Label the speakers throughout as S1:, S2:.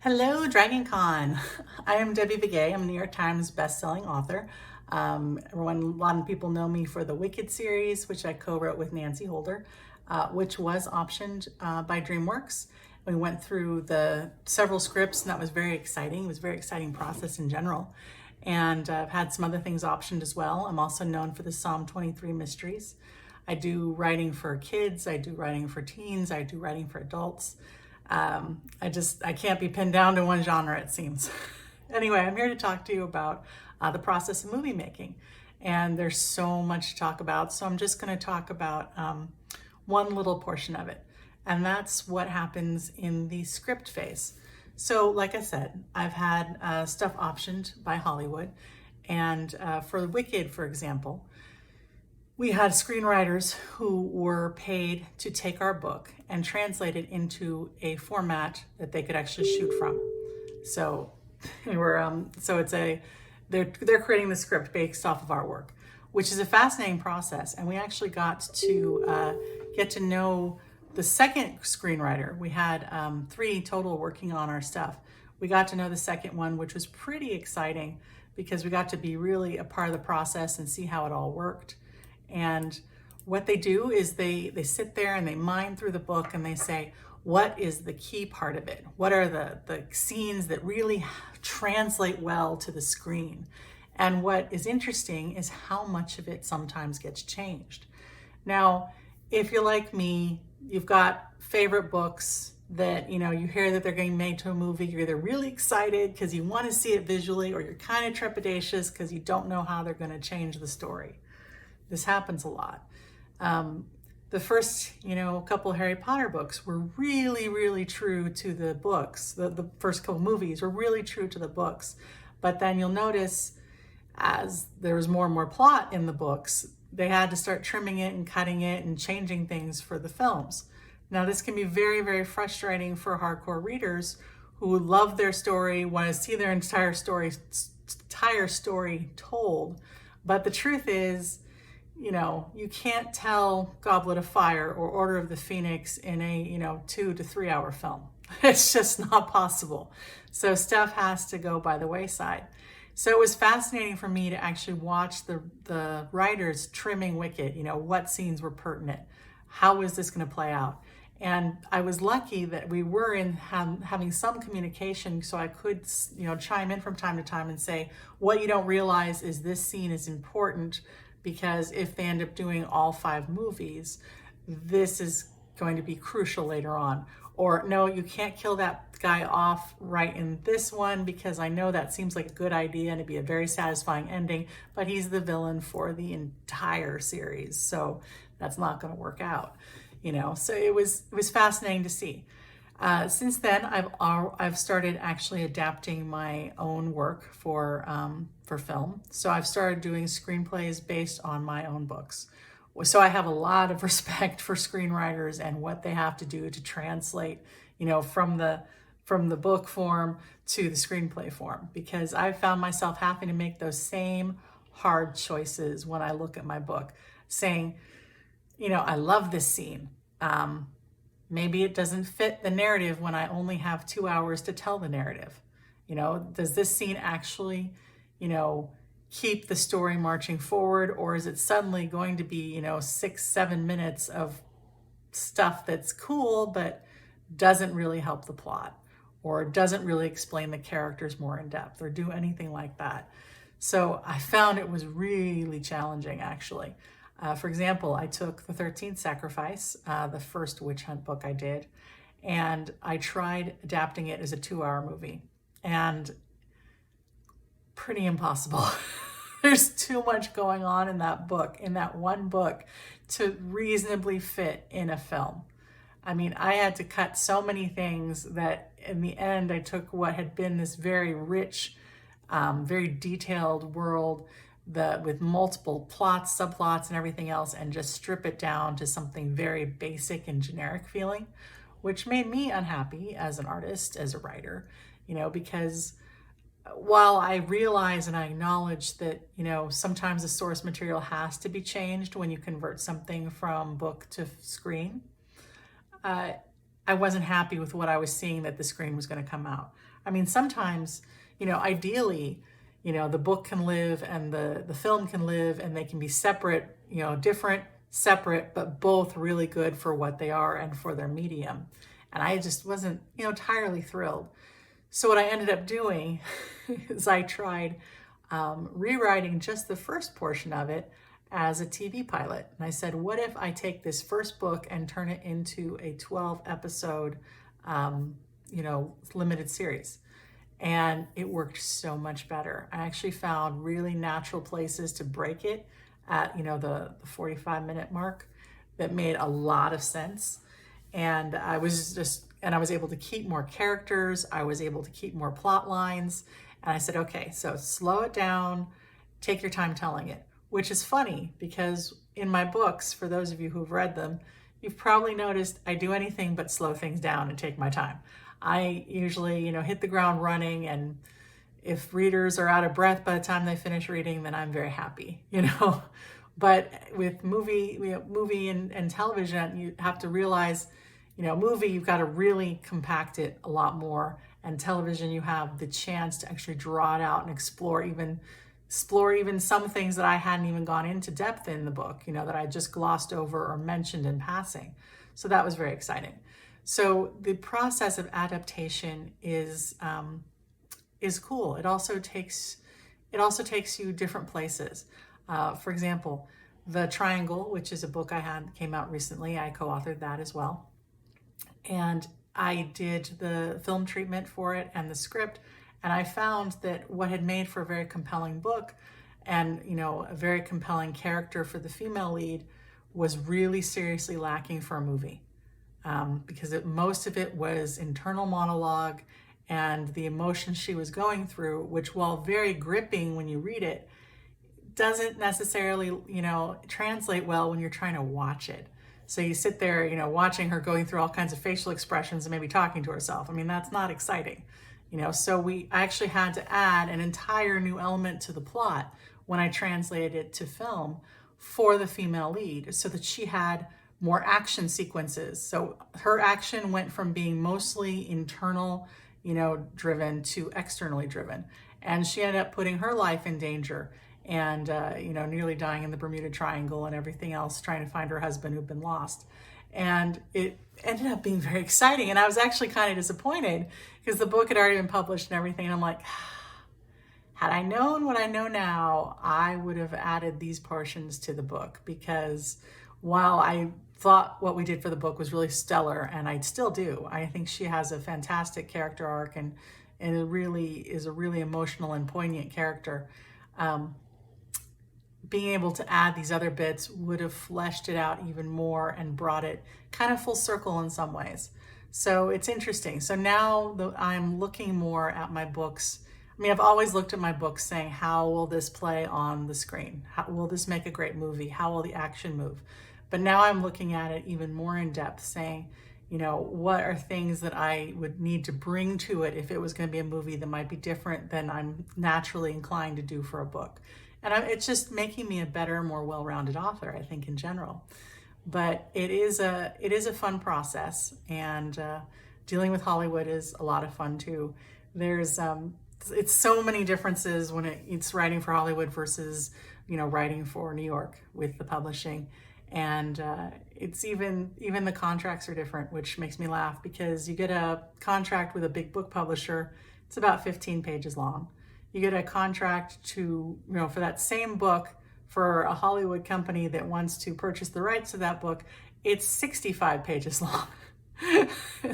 S1: Hello, DragonCon. I am Debbie Viguie. I'm a New York Times best-selling author. A lot of people know me for the Wicked series, which I co-wrote with Nancy Holder, which was optioned by DreamWorks. We went through the several scripts, and that was very exciting. It was a very exciting process in general. And I've had some other things optioned as well. I'm also known for the Psalm 23 mysteries. I do writing for kids, I do writing for teens, I do writing for adults. I can't be pinned down to one genre, it seems. Anyway, I'm here to talk to you about the process of movie making. And there's so much to talk about, so I'm just going to talk about one little portion of it. And that's what happens in the script phase. So like I said, I've had stuff optioned by Hollywood. And for Wicked, for example, we had screenwriters who were paid to take our book and translate it into a format that they could actually shoot from. So they're creating the script based off of our work, which is a fascinating process. And we actually got to get to know the second screenwriter. We had 3 total working on our stuff. We got to know the second one, which was pretty exciting because we got to be really a part of the process and see how it all worked. And what they do is they sit there and they mine through the book and they say, what is the key part of it? What are the scenes that really translate well to the screen? And what is interesting is how much of it sometimes gets changed. Now, if you're like me, you've got favorite books that, you hear that they're getting made to a movie. You're either really excited because you want to see it visually, or you're kind of trepidatious because you don't know how they're going to change the story. This happens a lot. The first, couple Harry Potter books were really, really true to the books. The first couple movies were really true to the books. But then you'll notice as there was more and more plot in the books, they had to start trimming it and cutting it and changing things for the films. Now, this can be very, very frustrating for hardcore readers who love their story, want to see their entire story told. But the truth is, you can't tell Goblet of Fire or Order of the Phoenix in a 2 to 3 hour film. It's just not possible. So stuff has to go by the wayside. So it was fascinating for me to actually watch the writers trimming Wicked. What scenes were pertinent? How was this going to play out? And I was lucky that we were having some communication, so I could chime in from time to time and say, what you don't realize is this scene is important, because if they end up doing all 5 movies, this is going to be crucial later on. Or no, you can't kill that guy off right in this one because I know that seems like a good idea and it'd be a very satisfying ending, but he's the villain for the entire series, so that's not going to work out. So it was fascinating to see. Since then, I've started actually adapting my own work for film. So I've started doing screenplays based on my own books. So I have a lot of respect for screenwriters and what they have to do to translate, from the book form to the screenplay form, because I found myself having to make those same hard choices when I look at my book, saying, I love this scene. Maybe it doesn't fit the narrative when I only have 2 hours to tell the narrative. Does this scene actually, keep the story marching forward, or is it suddenly going to be, 6-7 minutes of stuff that's cool, but doesn't really help the plot, or doesn't really explain the characters more in depth, or do anything like that? So I found it was really challenging, actually. For example, I took The 13th Sacrifice, the first witch hunt book I did, and I tried adapting it as a 2-hour movie, and pretty impossible. There's too much going on in that book, in that one book, to reasonably fit in a film. I mean, I had to cut so many things that in the end, I took what had been this very rich, very detailed world with multiple plots, subplots, and everything else, and just strip it down to something very basic and generic feeling, which made me unhappy as an artist, as a writer, because while I realize and I acknowledge that, sometimes the source material has to be changed when you convert something from book to screen, I wasn't happy with what I was seeing that the screen was going to come out. I mean, sometimes, ideally, the book can live and the film can live, and they can be separate, different, separate, but both really good for what they are and for their medium. And I just wasn't, entirely thrilled. So what I ended up doing is I tried rewriting just the first portion of it as a TV pilot. And I said, what if I take this first book and turn it into a 12 episode, limited series? And it worked so much better. I actually found really natural places to break it at, the 45-minute mark that made a lot of sense. And I was able to keep more characters. I was able to keep more plot lines. And I said, okay, so slow it down, take your time telling it, which is funny because in my books, for those of you who've read them, you've probably noticed I do anything but slow things down and take my time. I usually, hit the ground running, and if readers are out of breath by the time they finish reading, then I'm very happy, But with movie and television, you have to realize, movie, you've got to really compact it a lot more. And television, you have the chance to actually draw it out and explore even some things that I hadn't even gone into depth in the book, that I just glossed over or mentioned in passing. So that was very exciting. So the process of adaptation is cool. It also takes you different places. For example, The Triangle, which is a book came out recently. I co-authored that as well. And I did the film treatment for it and the script. And I found that what had made for a very compelling book and, a very compelling character for the female lead was really seriously lacking for a movie. Because most of it was internal monologue and the emotions she was going through, which, while very gripping when you read it, doesn't necessarily, translate well when you're trying to watch it. So you sit there, watching her going through all kinds of facial expressions and maybe talking to herself. I mean, that's not exciting, So I actually had to add an entire new element to the plot when I translated it to film for the female lead, so that she had more action sequences. So her action went from being mostly internal, driven to externally driven. And she ended up putting her life in danger and, nearly dying in the Bermuda Triangle and everything else, trying to find her husband who'd been lost. And it ended up being very exciting. And I was actually kind of disappointed because the book had already been published and everything. And I'm like, had I known what I know now, I would have added these portions to the book, because while I thought what we did for the book was really stellar, and I still do, I think she has a fantastic character arc and it really is a really emotional and poignant character. Being able to add these other bits would have fleshed it out even more and brought it kind of full circle in some ways. So it's interesting. So now I'm looking more at my books. I mean, I've always looked at my books saying, how will this play on the screen? How will this make a great movie? How will the action move? But now I'm looking at it even more in depth, saying, what are things that I would need to bring to it if it was going to be a movie that might be different than I'm naturally inclined to do for a book. And it's just making me a better, more well-rounded author, I think, in general. But it is a fun process, and dealing with Hollywood is a lot of fun too. There's it's so many differences when it's writing for Hollywood versus writing for New York with the publishing, and it's even the contracts are different, which makes me laugh, because you get a contract with a big book publisher, it's about 15 pages long. You get a contract to, for that same book for a Hollywood company that wants to purchase the rights to that book, it's 65 pages long.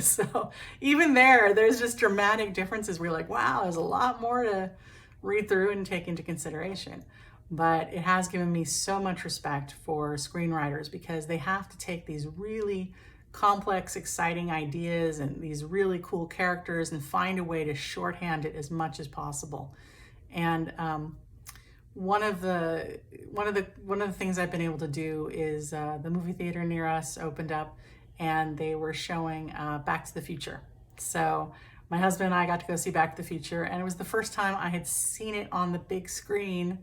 S1: So even there's just dramatic differences where you're like, wow, there's a lot more to read through and take into consideration. But it has given me so much respect for screenwriters, because they have to take these really complex, exciting ideas and these really cool characters and find a way to shorthand it as much as possible. And one of the things I've been able to do is the movie theater near us opened up, and they were showing Back to the Future. So my husband and I got to go see Back to the Future, and it was the first time I had seen it on the big screen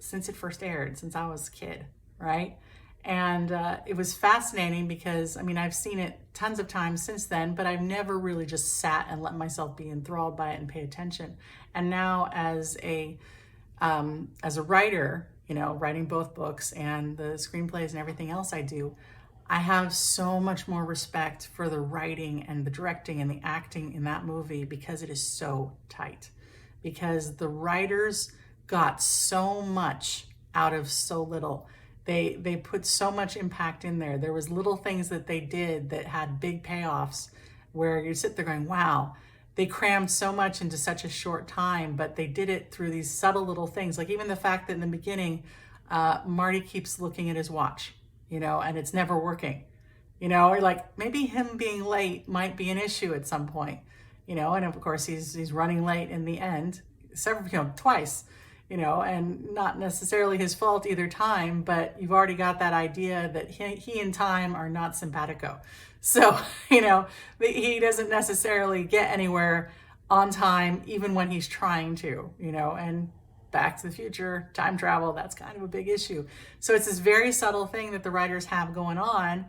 S1: since it first aired, since I was a kid, right? And it was fascinating because, I mean, I've seen it tons of times since then, but I've never really just sat and let myself be enthralled by it and pay attention. And now as a writer, you know, writing both books and the screenplays and everything else I do, I have so much more respect for the writing and the directing and the acting in that movie because it is so tight. Because the writers got so much out of so little. They put so much impact in there. There was little things that they did that had big payoffs where you sit there going, wow, they crammed so much into such a short time, but they did it through these subtle little things. Like even the fact that in the beginning, Marty keeps looking at his watch, you know, and it's never working, you know, or like maybe him being late might be an issue at some point, you know, and of course he's running late in the end, twice, you know, and not necessarily his fault either time, but you've already got that idea that he and time are not simpatico. So, you know, he doesn't necessarily get anywhere on time, even when he's trying to, you know, and Back to the Future, time travel, that's kind of a big issue. So it's this very subtle thing that the writers have going on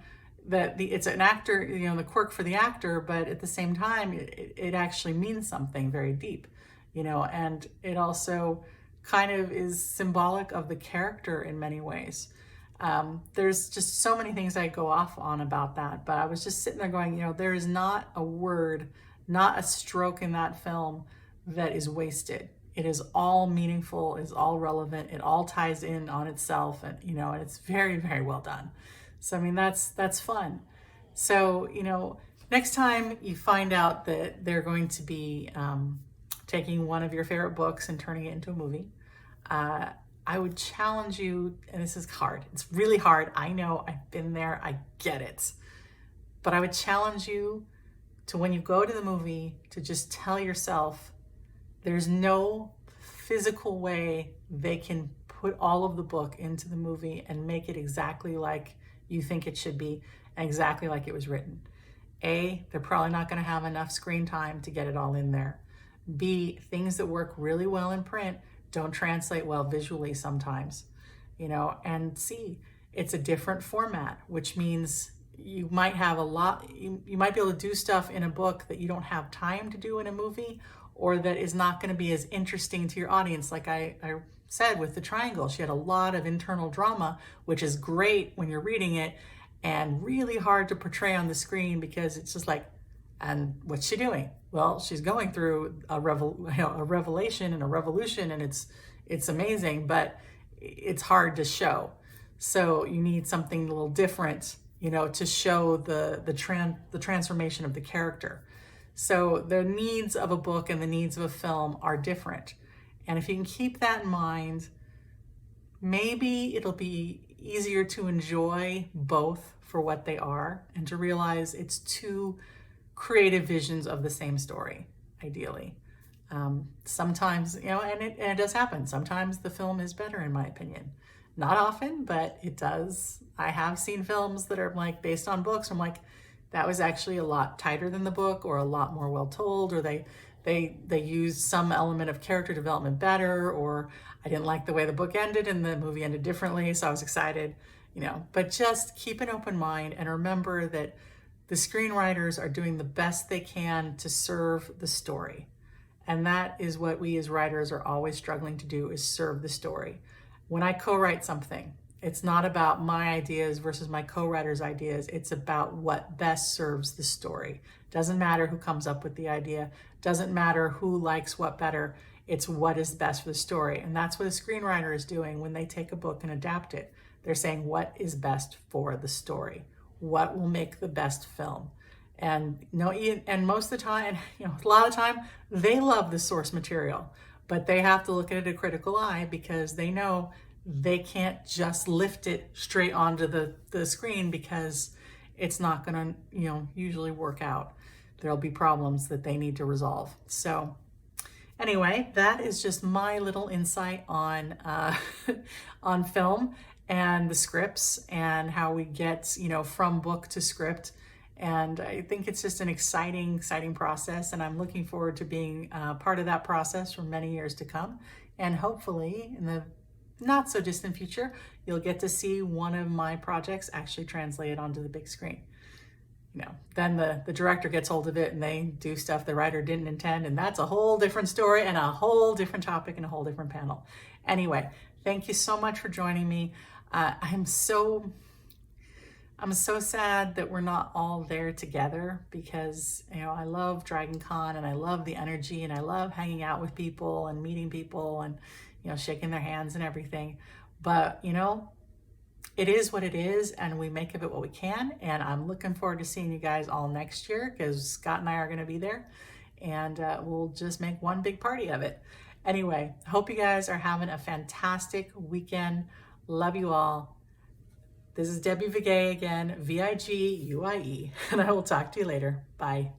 S1: that it's an actor, you know, the quirk for the actor, but at the same time, it actually means something very deep, you know, and it also kind of is symbolic of the character in many ways. There's just so many things I go off on about that, but I was just sitting there going, you know, there is not a word, not a stroke in that film that is wasted. It is all meaningful, is all relevant, it all ties in on itself, and you know, and it's very, very well done. So I mean, that's fun. So, you know, next time you find out that they're going to be taking one of your favorite books and turning it into a movie, I would challenge you, and this is hard, it's really hard, I know, I've been there, I get it, but I would challenge you to, when you go to the movie, to just tell yourself there's no physical way they can put all of the book into the movie and make it exactly like you think it should be and exactly like it was written. A, they're probably not going to have enough screen time to get it all in there. B, things that work really well in print don't translate well visually sometimes, you know. And C, it's a different format, which means you might have a lot, you might be able to do stuff in a book that you don't have time to do in a movie, or that is not going to be as interesting to your audience. Like I said with The Triangle, she had a lot of internal drama, which is great when you're reading it and really hard to portray on the screen because it's just like, and what's she doing? Well, she's going through a revelation and a revolution, and it's amazing, but it's hard to show. So you need something a little different, you know, to show the transformation of the character. So the needs of a book and the needs of a film are different. And if you can keep that in mind, maybe it'll be easier to enjoy both for what they are and to realize it's two creative visions of the same story, ideally. Sometimes, you know, and it does happen. Sometimes the film is better, in my opinion. Not often, but it does. I have seen films that are like based on books. I'm like, that was actually a lot tighter than the book, or a lot more well told, or they used some element of character development better, or I didn't like the way the book ended and the movie ended differently, so I was excited, you know. But just keep an open mind and remember that the screenwriters are doing the best they can to serve the story. And that is what we as writers are always struggling to do, is serve the story. When I co-write something, it's not about my ideas versus my co-writer's ideas. It's about what best serves the story. Doesn't matter who comes up with the idea. Doesn't matter who likes what better. It's what is best for the story. And that's what a screenwriter is doing when they take a book and adapt it. They're saying what is best for the story. What will make the best film? And most of the time, you know, a lot of the time, they love the source material, but they have to look at it a critical eye because they know they can't just lift it straight onto the screen because it's not going to, you know, usually work out. There'll be problems that they need to resolve. So anyway, that is just my little insight on on film and the scripts and how we get, you know, from book to script. And I think it's just an exciting process, and I'm looking forward to being part of that process for many years to come. And hopefully in the not so distant future, you'll get to see one of my projects actually translated onto the big screen. You know, then the director gets hold of it and they do stuff the writer didn't intend, and that's a whole different story and a whole different topic and a whole different panel. Anyway, thank you so much for joining me. I'm so sad that we're not all there together, because, you know, I love DragonCon and I love the energy and I love hanging out with people and meeting people and, you know, shaking their hands and everything. But, you know, it is what it is, and we make of it what we can. And I'm looking forward to seeing you guys all next year, because Scott and I are going to be there, and we'll just make one big party of it. Anyway, hope you guys are having a fantastic weekend. Love you all. This is Debbie Viguie again, Viguie, and I will talk to you later. Bye.